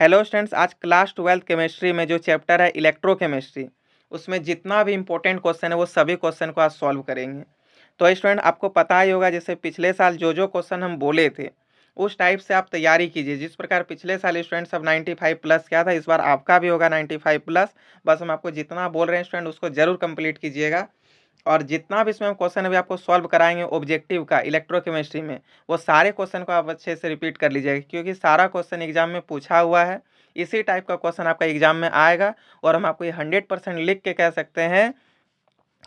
Hello students, आज class 12 chemistry में जो चैप्टर है इलेक्ट्रोकेमिस्ट्री, उसमें जितना भी इंपॉर्टेंट क्वेश्चन है वो सभी क्वेश्चन को आज सॉल्व करेंगे। तो स्टूडेंट, आपको पता ही होगा, जैसे पिछले साल जो क्वेश्चन हम बोले थे उस टाइप से आप तैयारी कीजिए। जिस प्रकार पिछले साल स्टूडेंट सब 95 प्लस किया था, इस बार आपका भी होगा 95 प्लस। बस हम आपको जितना बोल रहे हैं स्टूडेंट उसको जरूर कंप्लीट कीजिएगा। और जितना भी इसमें हम क्वेश्चन अभी आपको सॉल्व कराएंगे ऑब्जेक्टिव का इलेक्ट्रोकेमिस्ट्री में, वो सारे क्वेश्चन को आप अच्छे से रिपीट कर लीजिएगा, क्योंकि सारा क्वेश्चन एग्जाम में पूछा हुआ है। इसी टाइप का क्वेश्चन आपका एग्जाम में आएगा और हम आपको ये 100% लिख के कह सकते हैं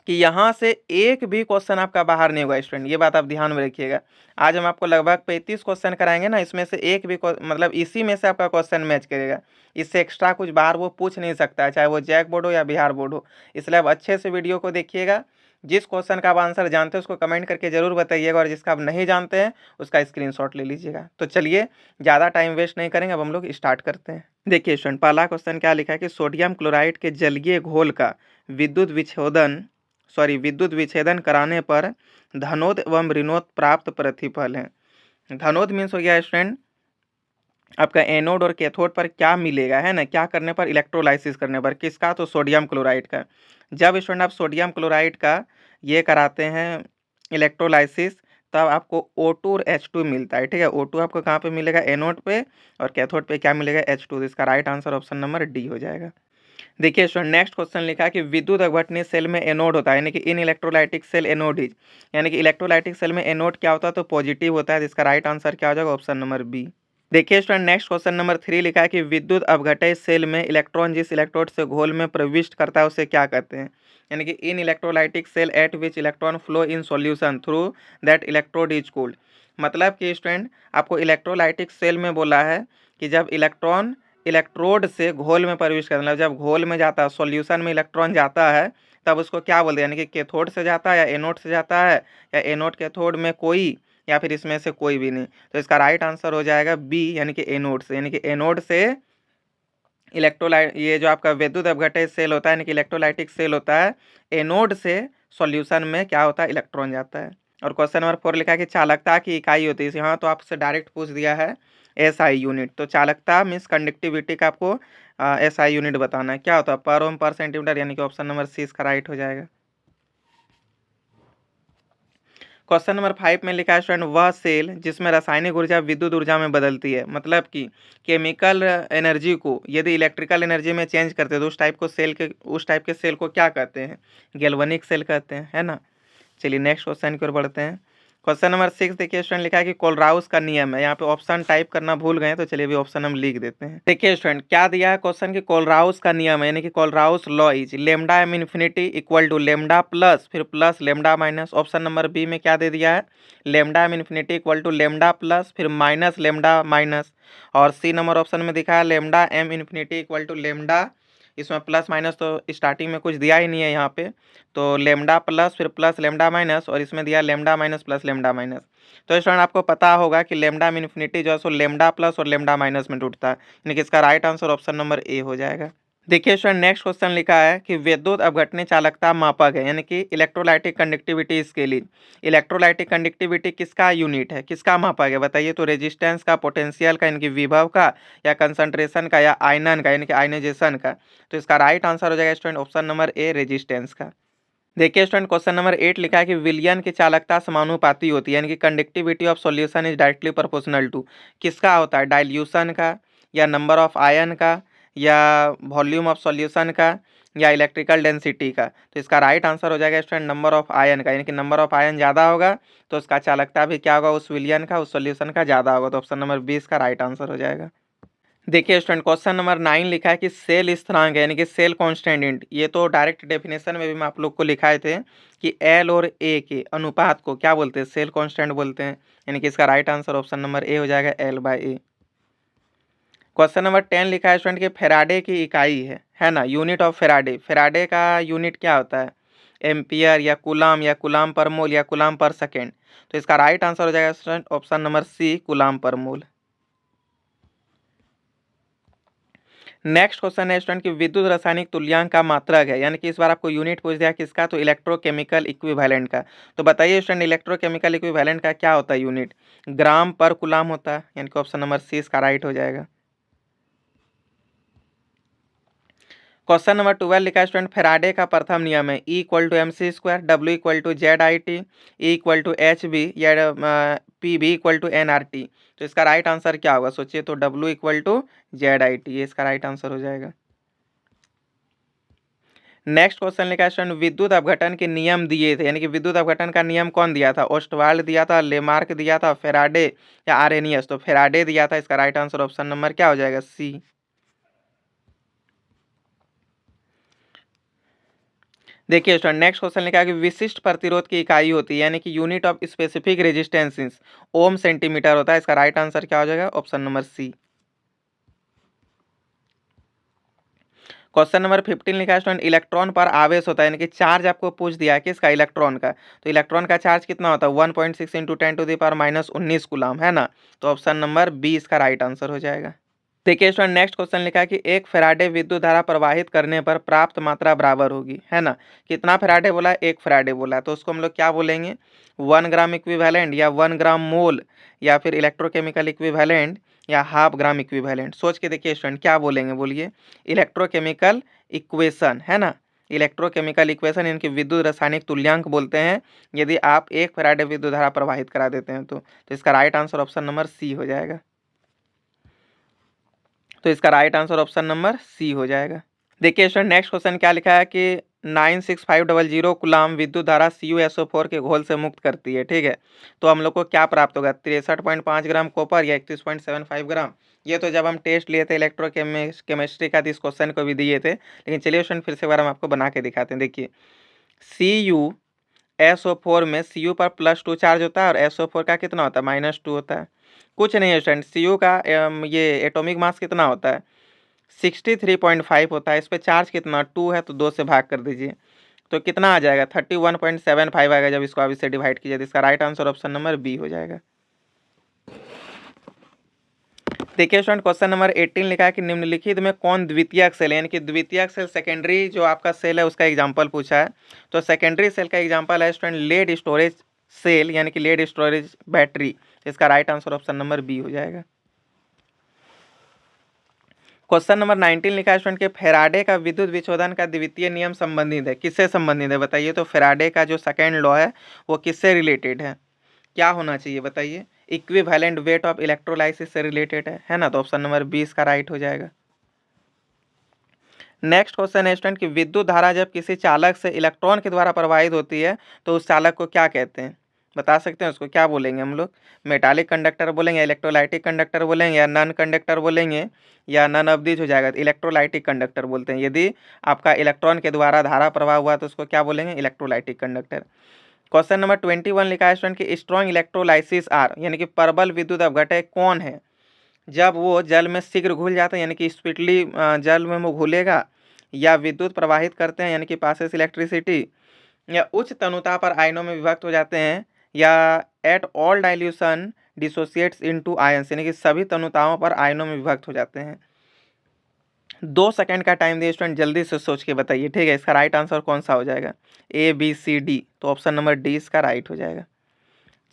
कि यहाँ से एक भी क्वेश्चन आपका बाहर नहीं होगा स्टूडेंट। ये बात आप ध्यान में रखिएगा। आज हम आपको लगभग 35 क्वेश्चन कराएंगे ना, इसमें से एक भी मतलब इसी में से आपका क्वेश्चन मैच करेगा। इससे एक्स्ट्रा कुछ बाहर वो पूछ नहीं सकता है, चाहे वो जैक बोर्ड हो या बिहार बोर्ड हो। इसलिए आप अच्छे से वीडियो को देखिएगा। जिस क्वेश्चन का आप आंसर जानते हैं उसको कमेंट करके जरूर बताइएगा, और जिसका आप नहीं जानते हैं उसका स्क्रीनशॉट ले लीजिएगा। तो चलिए, ज़्यादा टाइम वेस्ट नहीं करेंगे, अब हम लोग स्टार्ट करते हैं। देखिए स्टूडेंट, पहला क्वेश्चन क्या लिखा है कि सोडियम क्लोराइड के जलीय घोल का विद्युत विच्छेदन कराने पर धनोद एवं ऋणोद प्राप्त प्रतिफल है। धनोद मीन्स हो गया स्टूडेंट आपका एनोड, और कैथोड पर क्या मिलेगा, है ना, क्या करने पर, इलेक्ट्रोलाइसिस करने पर। किसका? तो सोडियम क्लोराइड का। जब स्टूडेंट आप सोडियम क्लोराइड का ये कराते हैं इलेक्ट्रोलाइसिस, तब आपको O2 और H2 मिलता है। ठीक है, O2 आपको कहाँ पे मिलेगा? एनोड पे। और कैथोड पे क्या मिलेगा? H2। इसका right answer option number D हो जाएगा। देखिए स्टूडेंट, नेक्स्ट क्वेश्चन लिखा है कि विद्युत अपघटनीय सेल में एनोड होता है, यानी कि in electrolytic cell anode is, यानी कि इलेक्ट्रोलाइटिक सेल में एनोड क्या होता है? तो पॉजिटिव होता है। इसका राइट आंसर क्या हो जाएगा? Option number B. देखिए स्टूडेंट, नेक्स्ट क्वेश्चन नंबर 3 लिखा है कि विद्युत अपघटय सेल में इलेक्ट्रॉन जिस इलेक्ट्रोड से घोल में प्रविष्ट करता है उसे क्या कहते हैं? यानी कि in electrolytic cell at which electron flow in solution through that electrode is cooled. मतलब कि स्टूडेंट आपको इलेक्ट्रोलाइटिक सेल में बोला है कि जब इलेक्ट्रॉन इलेक्ट्रोड से घोल में प्रवेश करता है, मतलब जब घोल में जाता है, सॉल्यूशन में इलेक्ट्रॉन जाता है, तब उसको क्या बोलते हैं? यानी कि कैथोड से जाता है या एनोड से जाता है, या एनोड कैथोड में कोई, या फिर इसमें से कोई भी नहीं। तो इसका राइट आंसर हो जाएगा बी, यानी कि एनोड से। यानी कि एनोड से इलेक्ट्रोलाइट, ये जो आपका विद्युत अपघटय सेल होता है, यानी कि इलेक्ट्रोलाइटिक सेल होता है, एनोड से सॉल्यूशन में क्या होता है? इलेक्ट्रॉन जाता है। और क्वेश्चन नंबर 4 लिखा है कि चालकता की इकाई होती है। यहाँ तो आपसे डायरेक्ट पूछ दिया है SI यूनिट। तो चालकता मीन्स कंडक्टिविटी का आपको SI यूनिट बताना है। क्या होता है? पर ओम पर सेंटीमीटर, यानी कि ऑप्शन नंबर सी इसका राइट हो जाएगा। क्वेश्चन नंबर 5 में लिखा है स्टूडेंट, वह सेल जिसमें रासायनिक ऊर्जा विद्युत ऊर्जा में बदलती है। मतलब कि केमिकल एनर्जी को यदि इलेक्ट्रिकल एनर्जी में चेंज करते हैं तो उस टाइप के सेल को क्या कहते हैं? गैल्वेनिक सेल कहते हैं, है ना। चलिए नेक्स्ट क्वेश्चन की ओर बढ़ते हैं। क्वेश्चन नंबर 6 देखिए स्टूडेंट, लिखा है कि कोलराउस का नियम है। यहाँ पे ऑप्शन टाइप करना भूल गए, तो चलिए अभी ऑप्शन हम लिख देते हैं। देखिए स्टूडेंट, क्या दिया है क्वेश्चन की कोलराउस का नियम है, यानी कि Kohlrausch law is lambda m infinity equal to lambda plus फिर plus lambda minus. Option number B में क्या दे दिया है? Lambda m infinity equal to lambda plus फिर माइनस लेमडा माइनस। और सी नंबर ऑप्शन में दिखा है lambda m infinity equal to lambda, इसमें प्लस माइनस तो स्टार्टिंग में कुछ दिया ही नहीं है यहाँ पे, तो लेमडा प्लस फिर प्लस लेमडा माइनस, और इसमें दिया lambda minus plus lambda minus. तो स्टूडेंट आपको पता होगा कि लेमडा में इन्फिनिटी जो है सो लेमडा प्लस और लेमडा माइनस में टूटता है, यानी कि इसका right answer option number A हो जाएगा। देखिए स्टूडेंट, नेक्स्ट क्वेश्चन लिखा है कि विद्युत अपघटनीय चालकता मापक है, यानी कि इलेक्ट्रोलाइटिक कंडक्टिविटी इसके लिए। इलेक्ट्रोलाइटिक कंडक्टिविटी किसका यूनिट है, किसका मापक है? बताइए। तो रेजिस्टेंस का, पोटेंशियल का, यानी कि विभव का, या कंसंट्रेशन का, या आयनन का, यानी कि आयनाइजेशन का। तो इसका राइट आंसर हो जाएगा student option number A, resistance का। देखिए स्टूडेंट, क्वेश्चन नंबर 8 लिखा है कि विलयन की चालकता समानुपाती होती है, यानी कि conductivity of solution is directly proportional to. किसका होता है? डाइल्यूशन का, या नंबर ऑफ आयन का, या वॉल्यूम ऑफ सॉल्यूशन का, या इलेक्ट्रिकल डेंसिटी का। तो इसका राइट आंसर हो जाएगा स्टूडेंट नंबर ऑफ आयन का, यानी कि नंबर ऑफ आयन ज़्यादा होगा तो उसका चालकता भी क्या होगा? उस विलयन का, उस सॉल्यूशन का ज़्यादा होगा। तो ऑप्शन नंबर 20 का राइट आंसर हो जाएगा। देखिए स्टूडेंट, क्वेश्चन नंबर 9 लिखा है कि सेल स्थिरांक है, यानी कि सेल कांस्टेंट। ये तो डायरेक्ट डेफिनेशन में भी मैं आप लोग को लिखाए थे कि एल और ए के अनुपात को क्या बोलते हैं? सेल कांस्टेंट बोलते हैं, यानी कि इसका right answer option number A हो जाएगा, L/A। क्वेश्चन नंबर 10 लिखा है स्टूडेंट कि फेराडे की इकाई है ना, यूनिट ऑफ फेराडे। फेराडे का यूनिट क्या होता है? एम्पियर, या कूलाम, या कूलाम पर मोल, या कूलाम पर सेकेंड। तो इसका राइट आंसर हो जाएगा student option number C, coulomb पर मोल। नेक्स्ट क्वेश्चन है स्टूडेंट कि विद्युत रासायनिक तुल्यांक का मात्रक है, यानी कि इस बार आपको यूनिट पूछ दिया किसका? तो इलेक्ट्रोकेमिकल इक्विवेलेंट का। तो बताइए स्टूडेंट, इलेक्ट्रोकेमिकल इक्विवेलेंट का क्या होता है यूनिट? ग्राम पर कूलाम होता है, यानी कि ऑप्शन नंबर सी इसका राइट हो जाएगा। क्वेश्चन नंबर 12 लिखा है स्टूडेंट, फेराडे का प्रथम नियम है E equal to MC², W equal to ZIT, E equal to HB या PB इक्वल टू NRT। तो इसका राइट आंसर क्या होगा सोचिए, तो W इक्वल टू ZIT, ये इसका राइट आंसर हो जाएगा। नेक्स्ट क्वेश्चन लिखा है स्टूडेंट, विद्युत अपघटन के नियम दिए थे, यानी कि विद्युत अपघटन का नियम कौन दिया था? ओस्टवाल्ड दिया था, लेमार्क दिया था, फेराडे या आरेनियस? तो फेराडे दिया था, इसका राइट आंसर ऑप्शन नंबर क्या हो जाएगा? सी। देखिए स्टूडेंट, नेक्स्ट क्वेश्चन लिखा है कि विशिष्ट प्रतिरोध की इकाई होती है, यानी कि unit of specific resistance ohm centimetre होता है, इसका राइट आंसर क्या हो जाएगा? Option number C. Question number 15 लिखा है स्टूडेंट, इलेक्ट्रॉन पर आवेश होता है, यानी कि चार्ज आपको पूछ दिया है किसका? इलेक्ट्रॉन का। तो इलेक्ट्रॉन का चार्ज कितना होता है? 1.6 इंटू 10⁻⁻19 कूलम, है ना? तो ऑप्शन नंबर बी इसका राइट आंसर हो जाएगा। देखिए स्टूडेंट, नेक्स्ट क्वेश्चन लिखा है कि एक फैराडे विद्युत धारा प्रवाहित करने पर प्राप्त मात्रा बराबर होगी, है ना? कितना फैराडे बोला है? एक फैराडे बोला है, तो उसको हम लोग क्या बोलेंगे? 1 ग्राम इक्विवेलेंट या 1 ग्राम मोल या फिर इलेक्ट्रोकेमिकल इक्विवेलेंट या हाफ ग्राम इक्विवेलेंट? सोच के देखिए स्टूडेंट, क्या बोलेंगे बोलिए? इलेक्ट्रोकेमिकल इक्वेशन, है ना? इलेक्ट्रोकेमिकल इक्वेशन इनकी विद्युत रासायनिक तुल्यांक बोलते हैं, यदि आप एक फैराडे विद्युत धारा प्रवाहित करा देते हैं तो इसका right answer option number C हो जाएगा। तो इसका right answer option number C हो जाएगा। देखिए स्टूडेंट, नेक्स्ट क्वेश्चन क्या लिखा है कि 96500 कूलम विद्युत धारा CuSO4 के घोल से मुक्त करती है, ठीक है? तो हम लोग को क्या प्राप्त होगा? 63.5 ग्राम कॉपर या 31.75 ग्राम? ये तो जब हम टेस्ट लिए थे केमिस्ट्री का, तो इस क्वेश्चन को भी दिए थे, लेकिन चलिए स्टूडेंट फिर से एक बार हम आपको बना के दिखाते हैं। देखिए, CuSO4 में Cu पर +2 चार्ज होता है और SO4 का कितना होता है? -2 होता है। कुछ नहीं है स्टूडेंट, Cu का ये एटॉमिक मास कितना होता है? 63.5 होता है। इस पे चार्ज कितना? 2 है, तो 2 से भाग कर दीजिए, तो कितना आ जाएगा? 31.75 आएगा जब इसको आप इससे डिवाइड कीजिए, तो इसका right answer option number B हो जाएगा। देखिए स्टूडेंट, क्वेश्चन नंबर 18 लिखा है कि निम्नलिखित में कौन द्वितीयक सेल है, यानी कि द्वितीयक सेल सेकेंडरी जो आपका सेल है उसका एग्जांपल पूछा है। तो सेकेंडरी सेल का एग्जांपल है स्टूडेंट लेड स्टोरेज सेल, यानी कि लेड स्टोरेज बैटरी। इसका right answer option number B हो जाएगा। क्वेश्चन नंबर 19 लिखा है स्टूडेंट के फेराडे का विद्युत विच्छोदन का द्वितीय नियम संबंधित है, किससे संबंधित है बताइए? तो फेराडे का जो सेकेंड लॉ है वो किससे रिलेटेड है? क्या होना चाहिए बताइए? इक्विवेलेंट वेट ऑफ इलेक्ट्रोलाइसिस से रिलेटेड है ना? तो ऑप्शन नंबर 20 का राइट हो जाएगा। नेक्स्ट क्वेश्चन है स्टूडेंट कि विद्युत धारा जब किसी चालक से इलेक्ट्रॉन के द्वारा प्रवाहित होती है तो उस चालक को क्या कहते हैं? बता सकते हैं उसको? क्या बोलेंगे हम लोग? मेटालिक कंडक्टर बोलेंगे, इलेक्ट्रोलाइटिक कंडक्टर बोलेंगे, या नन कंडक्टर बोलेंगे, या नन ऑफ दिस हो जाएगा? तो इलेक्ट्रोलाइटिक कंडक्टर बोलते हैं। यदि आपका इलेक्ट्रॉन के द्वारा धारा प्रवाह हुआ तो उसको क्या बोलेंगे? Electrolytic conductor. क्वेश्चन नंबर 21 लिखा है स्टूडेंट की स्ट्रॉन्ग इलेक्ट्रोलाइसिस आर, यानी कि प्रबल विद्युत अपघटय कौन है? जब वो जल में शीघ्र घुल जाता है, यानी कि स्पीडली जल में वो घुलेगा, या विद्युत प्रवाहित करते हैं यानी कि पासेस इलेक्ट्रिसिटी, या उच्च तनुता पर आयनों में विभक्त हो जाते हैं, या at all dilution dissociates into ions, यानी कि सभी तनुताओं पर आयनों में विभक्त हो जाते हैं। 2 सेकंड का टाइम दिए स्टूडेंट, जल्दी से सोच के बताइए, ठीक है? इसका राइट आंसर कौन सा हो जाएगा? ABCD, तो ऑप्शन नंबर डी इसका राइट हो जाएगा।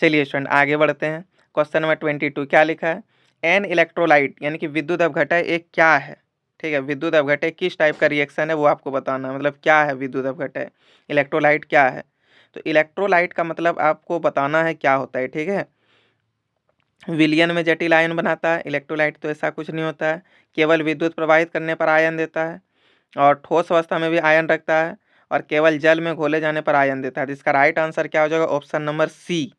चलिए स्टूडेंट आगे बढ़ते हैं। क्वेश्चन नंबर 22 क्या लिखा है? एन इलेक्ट्रोलाइट, यानी कि विद्युत अपघटय एक क्या है? ठीक है, विद्युत अपघटय किस टाइप का रिएक्शन है वो आपको बताना है, मतलब क्या है विद्युत अपघटय? इलेक्ट्रोलाइट क्या है? तो इलेक्ट्रोलाइट का मतलब आपको बताना है क्या होता है, ठीक है? विलयन में जटिल आयन बनाता है। इलेक्ट्रोलाइट तो ऐसा कुछ नहीं होता है, केवल विद्युत प्रवाहित करने पर आयन देता है, और ठोस अवस्था में भी आयन रखता है, और केवल जल में घोले जाने पर आयन देता है। तो इसका राइट आंसर क्या हो जाएगा? ऑप्शन नंबर सी,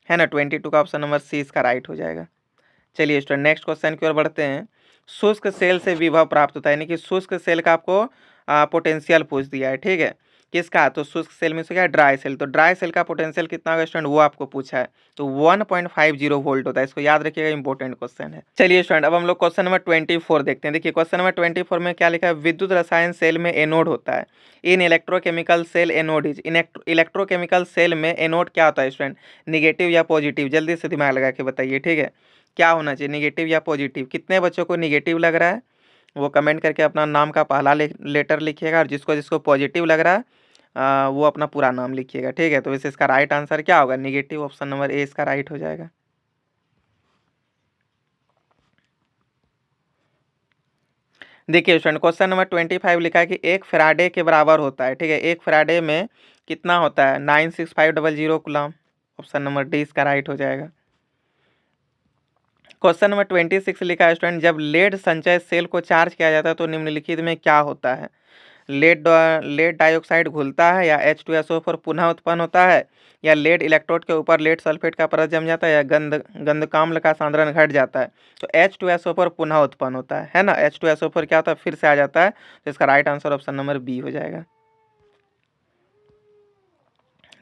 है ना? 22 का ऑप्शन नंबर सी इसका राइट हो जाएगा। चलिए स्टूडेंट नेक्स्ट क्वेश्चन की ओर बढ़ते हैं। शुष्क सेल से विभव प्राप्त होता है, यानी कि शुष्क सेल का आपको पोटेंशियल पूछ दिया है, ठीक है? किसका? तो शुष्क सेल में से क्या? Dry cell. तो ड्राई सेल का पोटेंशियल कितना होगा स्टूडेंट, वो आपको पूछा है। तो 1.50 वोल्ट होता है, इसको याद रखिएगा, इंपॉर्टेंट क्वेश्चन है। चलिए स्टूडेंट अब हम लोग क्वेश्चन नंबर 24 देखते हैं। देखिए क्वेश्चन नंबर 24 में क्या लिखा है? विद्युत रसायन सेल में एनोड होता है। In electrochemical cell anode is, electrochemical cell में एनोड क्या होता है स्टूडेंट? निगेटिव या पॉजिटिव? जल्दी से दिमाग लगा के बताइए, ठीक है? क्या होना चाहिए, निगेटिव या पॉजिटिव? कितने बच्चों को निगेटिव लग रहा है वो कमेंट करके अपना नाम का पहला लेटर लिखिएगा, और जिसको जिसको पॉजिटिव लग रहा है वो अपना पूरा नाम लिखिएगा, ठीक है? तो वैसे इसका राइट आंसर क्या होगा? निगेटिव, ऑप्शन नंबर ए इसका राइट हो जाएगा। देखिए स्टूडेंट क्वेश्चन नंबर 25 लिखा है कि 1 फैराडे के बराबर होता है, ठीक है। 1 फैराडे में कितना होता है 96500 कूलम। ऑप्शन नंबर डी इसका राइट हो जाएगा। क्वेश्चन नंबर 26 लिखा है स्टूडेंट, जब लेड संचय सेल को चार्ज किया जाता है तो निम्नलिखित में क्या होता है। लेड डाइऑक्साइड घुलता है, या H2SO4 पुनः उत्पन्न होता है, या लेड इलेक्ट्रोड के ऊपर लेड सल्फेट का परत जम जाता है, या गंधकाम्ल का सांद्रण घट जाता है। तो H2SO4 पुनः उत्पन्न होता है ना। H2SO4 क्या होता है, फिर से आ जाता है। तो इसका right answer option number B हो जाएगा।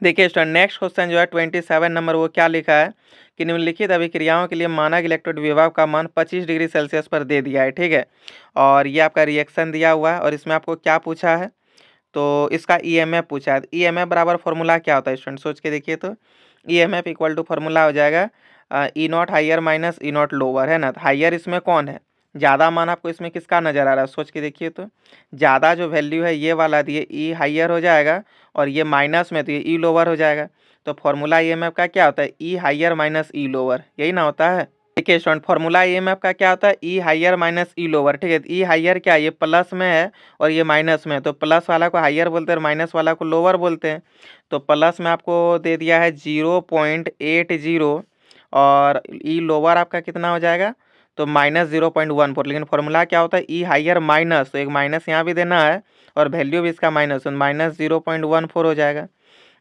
देखिए स्टूडेंट नेक्स्ट क्वेश्चन जो है 27 नंबर, वो क्या लिखा है कि निम्नलिखित अभिक्रियाओं के लिए मानक इलेक्ट्रोड विभव का मान 25 डिग्री सेल्सियस पर दे दिया है, ठीक है। और ये आपका रिएक्शन दिया हुआ है, और इसमें आपको क्या पूछा है, तो इसका ईएमएफ पूछा है। ईएमएफ बराबर फॉर्मूला क्या होता है स्टूडेंट, सोच के देखिए। तो ईएमएफ इक्वल टू फॉर्मूला हो जाएगा E naught higher minus E naught lower, है ना। तो हाइयर इसमें कौन है, ज़्यादा मान आपको इसमें किसका नज़र आ रहा है, सोच के देखिए। तो ज़्यादा जो वैल्यू है ये वाला दिए, ई हाइयर हो जाएगा, और ये माइनस में तो ये ई लोअर हो जाएगा। तो फॉर्मूला ईएमएफ का क्या होता है, ई हाइयर माइनस ई लोअर, यही ना होता है। देखिए स्टूडेंट फॉर्मूला ईएमएफ का क्या होता है, ई हाइयर माइनस ई लोअर, ठीक है। ई हाइयर क्या है, ये प्लस में है और ये माइनस में है, तो प्लस वाला को हाइयर बोलते हैं और माइनस वाला को लोअर बोलते हैं। तो प्लस में आपको दे दिया है 0.80, और ई लोअर आपका कितना हो जाएगा, तो माइनस 0.14। लेकिन फॉर्मूला क्या होता है, ई हाइयर माइनस, तो एक माइनस यहाँ भी देना है और वैल्यू भी इसका माइनस, तो माइनस 0.14 हो जाएगा।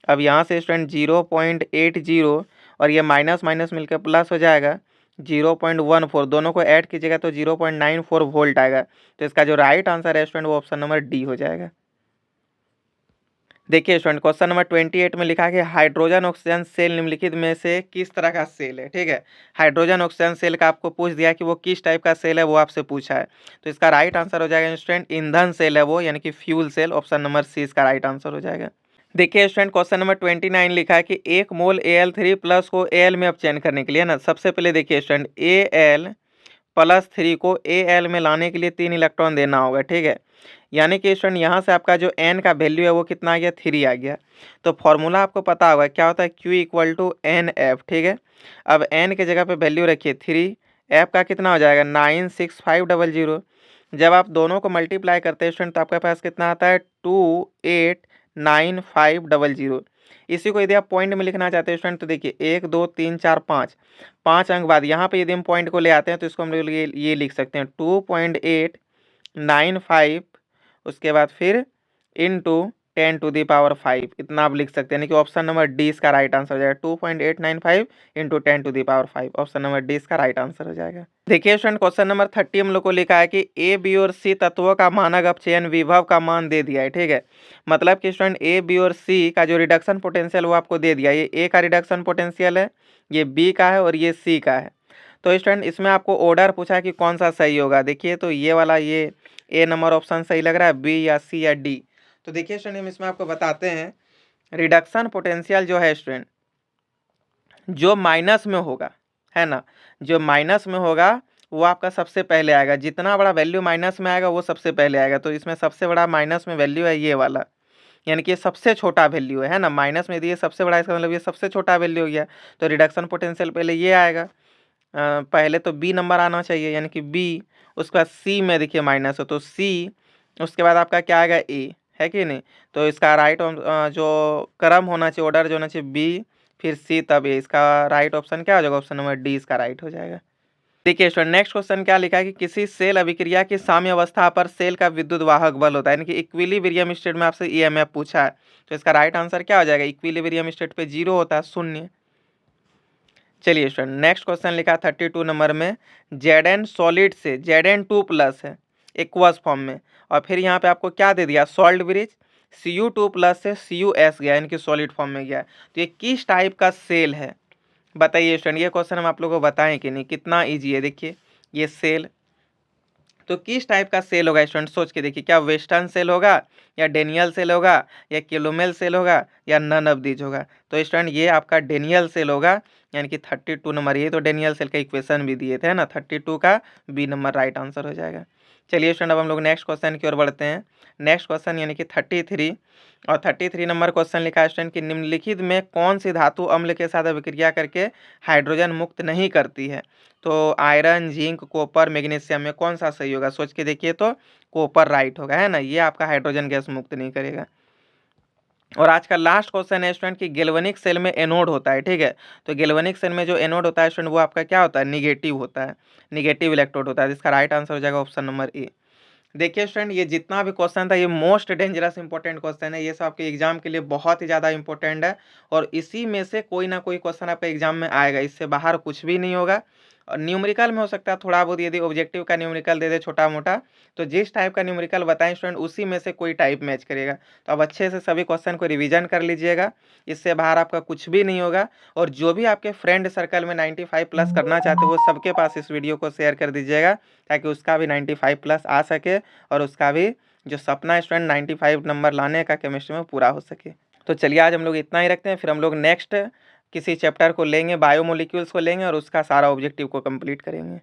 अब यहाँ से स्टूडेंट 0.80 और ये माइनस माइनस मिलकर प्लस हो जाएगा 0.14, दोनों को ऐड कीजिएगा तो 0.94 वोल्ट आएगा। तो इसका जो राइट आंसर है स्टूडेंट वो ऑप्शन नंबर डी हो जाएगा। देखिए स्टूडेंट क्वेश्चन नंबर 28 में लिखा है कि हाइड्रोजन ऑक्सीजन सेल निम्नलिखित में से किस तरह का सेल है, ठीक है। हाइड्रोजन ऑक्सीजन सेल का आपको पूछ दिया कि वो किस टाइप का सेल है, वो आपसे पूछा है। तो इसका राइट आंसर हो जाएगा स्टूडेंट ईंधन सेल है वो, यानी कि fuel cell. Option number C इसका राइट आंसर हो जाएगा। देखिए स्टूडेंट क्वेश्चन नंबर 29 लिखा है कि 1 मोल Al3 प्लस को Al में अपचयन करने के लिए ना, सबसे पहले देखिए स्टूडेंट Al+3 को Al में लाने के लिए 3 इलेक्ट्रॉन देना होगा, ठीक है। यानी कि स्टूडेंट यहाँ से आपका जो n का वैल्यू है वो कितना आ गया, 3 आ गया। तो फॉर्मूला आपको पता होगा क्या होता है, Q इक्वल टू NF, ठीक है। अब n के जगह पे वैल्यू रखिए 3, f का कितना हो जाएगा 96500। जब आप दोनों को मल्टीप्लाई करते हैं स्टूडेंट तो आपके पास कितना आता है 289,500। इसी को यदि आप पॉइंट में लिखना चाहते हैं स्टूडेंट तो देखिए 1 2 3 4 5, 5 अंक बाद यहाँ पे यदि हम पॉइंट को ले आते हैं तो इसको हम लोग ये लिख सकते हैं 2.895, उसके बाद फिर इंटू 10⁵ इतना आप लिख सकते हैं। यानी कि ऑप्शन नंबर डी इसका राइट आंसर हो जाएगा। 2.895 इंटू 10⁵ ऑप्शन नंबर डी इसका राइट आंसर हो जाएगा। देखिए स्टूडेंट क्वेश्चन नंबर 30 हम लोग को लिखा है कि ए बी और सी तत्वों का मानक अपचयन विभव का मान दे दिया है, ठीक है। मतलब कि स्टूडेंट ए बी और सी का जो रिडक्शन पोटेंशियल वो आपको दे दिया। ये ए का रिडक्शन पोटेंशियल है, ये बी का है और ये सी का है। तो स्टूडेंट इसमें आपको ऑर्डर पूछा है कि कौन सा सही होगा। देखिए तो ये वाला, ये ए नंबर ऑप्शन सही लग रहा है, बी या सी या डी। तो देखिए स्टूडेंट हम इसमें आपको बताते हैं, रिडक्शन पोटेंशियल जो है स्टूडेंट जो माइनस में होगा, है ना, जो माइनस में होगा वो आपका सबसे पहले आएगा। जितना बड़ा वैल्यू माइनस में आएगा वो सबसे पहले आएगा। तो इसमें सबसे बड़ा माइनस में वैल्यू है ये वाला, यानी कि ये सबसे छोटा वैल्यू है ना। माइनस में यदि ये सबसे बड़ा, इसका मतलब ये सबसे छोटा वैल्यू हो गया। तो रिडक्शन पोटेंशियल पहले ये आएगा, पहले तो बी नंबर आना चाहिए, यानी कि बी। उसके बाद सी में देखिए माइनस हो तो सी, उसके बाद आपका क्या आएगा ए, है कि नहीं। तो इसका राइट जो क्रम होना चाहिए, ऑर्डर जो होना चाहिए बी फिर सी तब ए। इसका राइट ऑप्शन क्या हो जाएगा, ऑप्शन नंबर डी इसका राइट हो जाएगा। देखिए स्टूडेंट नेक्स्ट क्वेश्चन क्या लिखा है कि किसी सेल अभिक्रिया की साम्य अवस्था पर सेल का विद्युत वाहक बल होता है, यानी कि इक्विलिब्रियम स्टेट में आपसे ईएमएफ पूछा है। तो इसका राइट आंसर क्या हो जाएगा, इक्विलिब्रियम स्टेट पे 0 होता है, शून्य। चलिए स्टूडेंट नेक्स्ट क्वेश्चन लिखा 32 नंबर में, Zn सॉलिड से Zn2 प्लस है एक्वस फॉर्म में, और फिर यहाँ पे आपको क्या दे दिया सॉल्ट ब्रिज, Cu2 प्लस से Cus गया, यानी कि सॉलिड फॉर्म में गया। तो ये किस टाइप का सेल है बताइए स्टूडेंट। ये क्वेश्चन हम आप लोगों को बताएं कि नहीं, कितना ईजी है। देखिए ये सेल तो किस टाइप का सेल होगा स्टूडेंट, सोच के देखिए। क्या वेस्टर्न सेल होगा, या डेनियल सेल होगा, या किलोमेल सेल होगा, या नन ऑफ दीज होगा। तो स्टूडेंट ये आपका डेनियल सेल होगा, यानी कि 32 नंबर। ये तो डेनियल सेल का इक्वेशन भी दिए थे ना, 32 का बी नंबर राइट आंसर हो जाएगा। चलिए स्टूडेंट, अब हम लोग नेक्स्ट क्वेश्चन की ओर बढ़ते हैं। नेक्स्ट क्वेश्चन यानी कि 33, और 33 नंबर क्वेश्चन लिखा है स्टूडेंट कि निम्नलिखित में कौन सी धातु अम्ल के साथ अभिक्रिया करके हाइड्रोजन मुक्त नहीं करती है। तो आयरन, जिंक, कॉपर, मैग्नीशियम में कौन सा सही होगा, सोच के देखिए। तो कॉपर राइट होगा, है ना, ये आपका हाइड्रोजन गैस मुक्त नहीं करेगा। और आज का लास्ट क्वेश्चन है स्टूडेंट कि गैल्वेनिक सेल में एनोड होता है, ठीक है। तो गैल्वेनिक सेल में जो एनोड होता है स्टूडेंट, वो आपका क्या होता है, निगेटिव होता है, निगेटिव इलेक्ट्रोड होता है, जिसका राइट आंसर हो जाएगा ऑप्शन नंबर ए। देखिए स्टूडेंट, ये जितना भी क्वेश्चन था ये मोस्ट डेंजरस इंपॉर्टेंट क्वेश्चन है, ये सब आपके एग्जाम के लिए बहुत ही ज़्यादा इंपॉर्टेंट है। और इसी में से कोई ना कोई क्वेश्चन आपका एग्जाम में आएगा, इससे बाहर कुछ भी नहीं होगा। और न्यूमेरिकल में हो सकता है थोड़ा बहुत, यदि ऑब्जेक्टिव का न्यूमेरिकल दे दे छोटा मोटा, तो जिस टाइप का न्यूमेरिकल बताएं स्टूडेंट उसी में से कोई टाइप मैच करेगा। तो अब अच्छे से सभी क्वेश्चन को रिवीजन कर लीजिएगा, इससे बाहर आपका कुछ भी नहीं होगा। और जो भी आपके फ्रेंड सर्कल में 95 प्लस करना चाहते हो वो सबके पास इस वीडियो को शेयर कर दीजिएगा, ताकि उसका भी 95 प्लस आ सके और उसका भी जो सपना स्टूडेंट 95 नंबर लाने का केमिस्ट्री में पूरा हो सके। तो चलिए आज हम लोग इतना ही रखते हैं, फिर हम लोग नेक्स्ट किसी चैप्टर को लेंगे, बायोमोलिक्यूल्स को लेंगे और उसका सारा ऑब्जेक्टिव को कंप्लीट करेंगे।